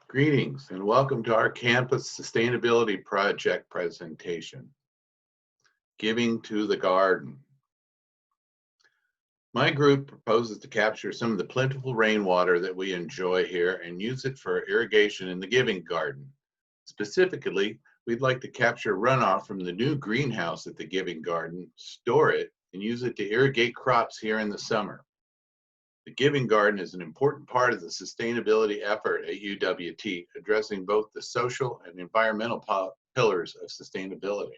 Greetings and welcome to our campus sustainability project presentation, Giving to the Garden. My group proposes to capture some of the plentiful rainwater that we enjoy here and use it for irrigation in the Giving Garden. Specifically, we'd like to capture runoff from the new greenhouse at the Giving Garden, store it, and use it to irrigate crops here in the summer. The Giving Garden is an important part of the sustainability effort at UWT, addressing both the social and environmental pillars of sustainability.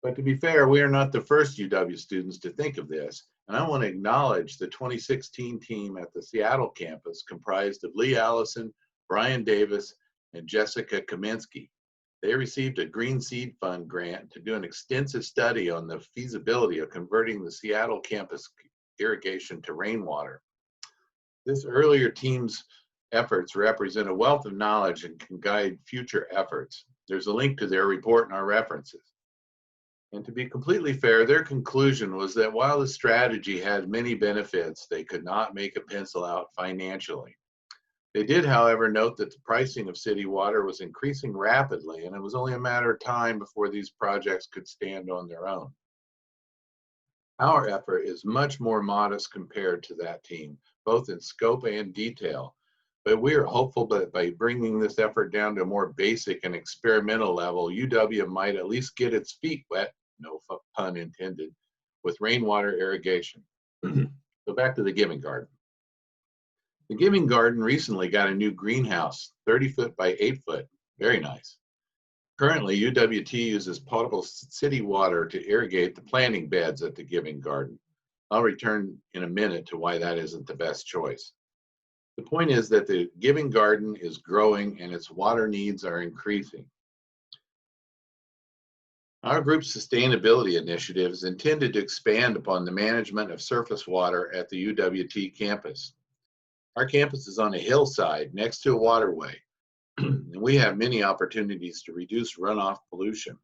But to be fair, we are not the first UW students to think of this, and I want to acknowledge the 2016 team at the Seattle campus comprised of Lee Allison, Brian Davis, and Jessica Kaminsky. They received a Green Seed Fund grant to do an extensive study on the feasibility of converting the Seattle campus irrigation to rainwater. This earlier team's efforts represent a wealth of knowledge and can guide future efforts. There's a link to their report in our references. And to be completely fair, their conclusion was that while the strategy had many benefits, they could not make a pencil out financially. They did, however, note that the pricing of city water was increasing rapidly, and it was only a matter of time before these projects could stand on their own. Our effort is much more modest compared to that team, both in scope and detail, but we are hopeful that by bringing this effort down to a more basic and experimental level, UW might at least get its feet wet, no pun intended, with rainwater irrigation. So back to the Giving Garden. The Giving Garden recently got a new greenhouse, 30 foot by 8 foot, very nice. Currently, UWT uses potable city water to irrigate the planting beds at the Giving Garden. I'll return in a minute to why that isn't the best choice. The point is that the Giving Garden is growing and its water needs are increasing. Our group's sustainability initiative is intended to expand upon the management of surface water at the UWT campus. Our campus is on a hillside next to a waterway, and we have many opportunities to reduce runoff pollution.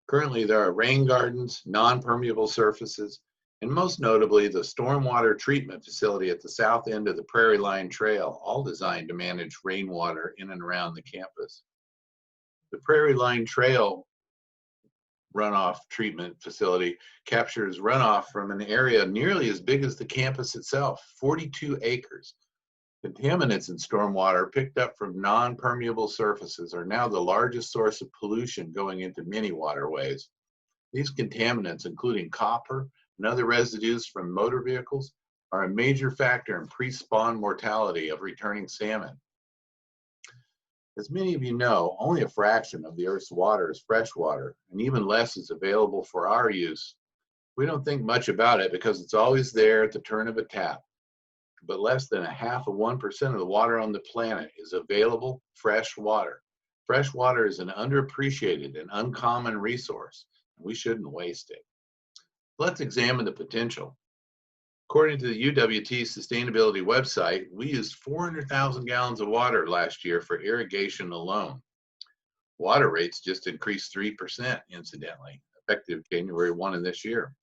Currently, there are rain gardens, non-permeable surfaces, and most notably, the stormwater treatment facility at the south end of the Prairie Line Trail, all designed to manage rainwater in and around the campus. The Prairie Line Trail runoff treatment facility captures runoff from an area nearly as big as the campus itself, 42 acres. Contaminants in stormwater picked up from non-permeable surfaces are now the largest source of pollution going into many waterways. These contaminants, including copper and other residues from motor vehicles, are a major factor in pre-spawn mortality of returning salmon. As many of you know, only a fraction of the Earth's water is fresh water, and even less is available for our use. We don't think much about it because it's always there at the turn of a tap. But less than 0.5% of the water on the planet is available fresh water. Fresh water is an underappreciated and uncommon resource, and we shouldn't waste it. Let's examine the potential. According to the UWT sustainability website, we used 400,000 gallons of water last year for irrigation alone. Water rates just increased 3%, incidentally, effective January 1 of this year.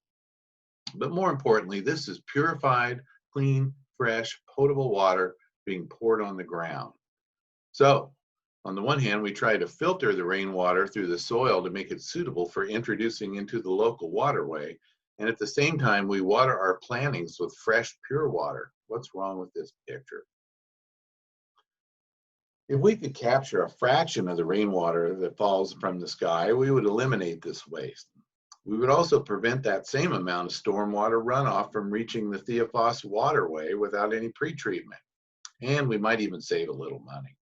But more importantly, this is purified, clean, fresh, potable water being poured on the ground. So, on the one hand, we try to filter the rainwater through the soil to make it suitable for introducing into the local waterway, and at the same time, we water our plantings with fresh, pure water. What's wrong with this picture? If we could capture a fraction of the rainwater that falls from the sky, we would eliminate this waste. We would also prevent that same amount of stormwater runoff from reaching the Theophos waterway without any pretreatment. And we might even save a little money.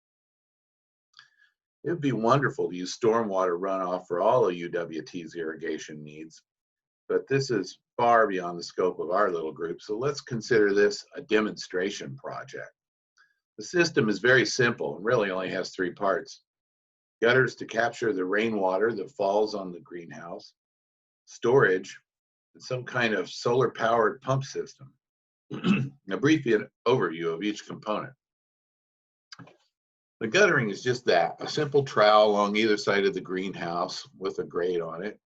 It would be wonderful to use stormwater runoff for all of UWT's irrigation needs, but this is far beyond the scope of our little group, so let's consider this a demonstration project. The system is very simple and really only has 3 parts. Gutters to capture the rainwater that falls on the greenhouse, storage, and some kind of solar-powered pump system. A brief overview of each component. The guttering is just that, a simple trowel along either side of the greenhouse with a grate on it,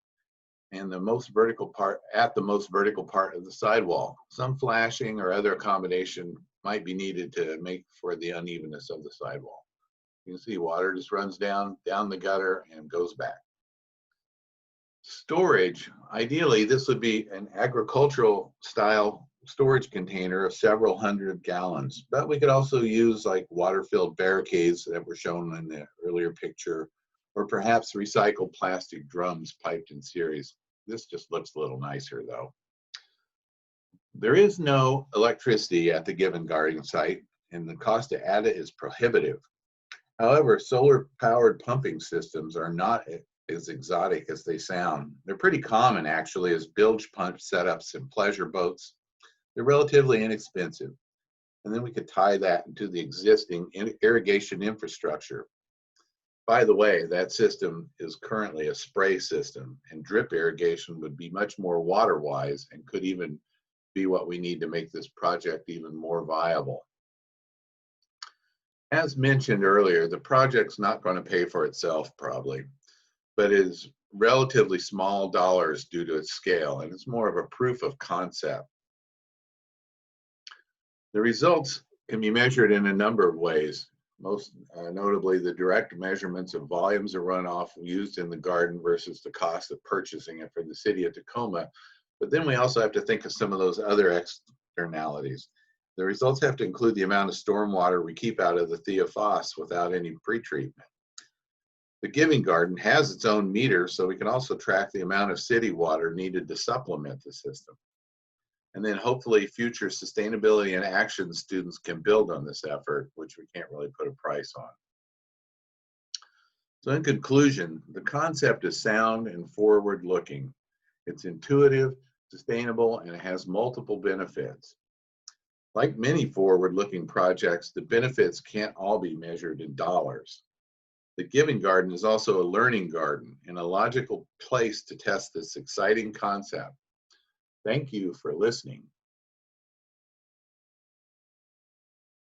and the most vertical part of the sidewall. Some flashing or other accommodation might be needed to make for the unevenness of the sidewall. You can see water just runs down the gutter and goes back. Storage, ideally this would be an agricultural style storage container of several hundred gallons, but we could also use like water-filled barricades that were shown in the earlier picture, or perhaps recycled plastic drums piped in series. This just looks a little nicer though. There is no electricity at the Given Garden site, and the cost to add it is prohibitive. However, solar-powered pumping systems are not as exotic as they sound. They're pretty common actually as bilge pump setups in pleasure boats. They're relatively inexpensive. And then we could tie that into the existing irrigation infrastructure. By the way, that system is currently a spray system, and drip irrigation would be much more water-wise and could even be what we need to make this project even more viable. As mentioned earlier, the project's not going to pay for itself probably, but is relatively small dollars due to its scale, and it's more of a proof of concept. The results can be measured in a number of ways, most notably the direct measurements of volumes of runoff used in the garden versus the cost of purchasing it for the city of Tacoma. But then we also have to think of some of those other externalities. The results have to include the amount of stormwater we keep out of the Theophos without any pretreatment. The Giving Garden has its own meter, so we can also track the amount of city water needed to supplement the system. And then hopefully future sustainability and action students can build on this effort, which we can't really put a price on. So in conclusion, the concept is sound and forward-looking. It's intuitive, sustainable, and it has multiple benefits. Like many forward-looking projects, the benefits can't all be measured in dollars. The Giving Garden is also a learning garden and a logical place to test this exciting concept. Thank you for listening.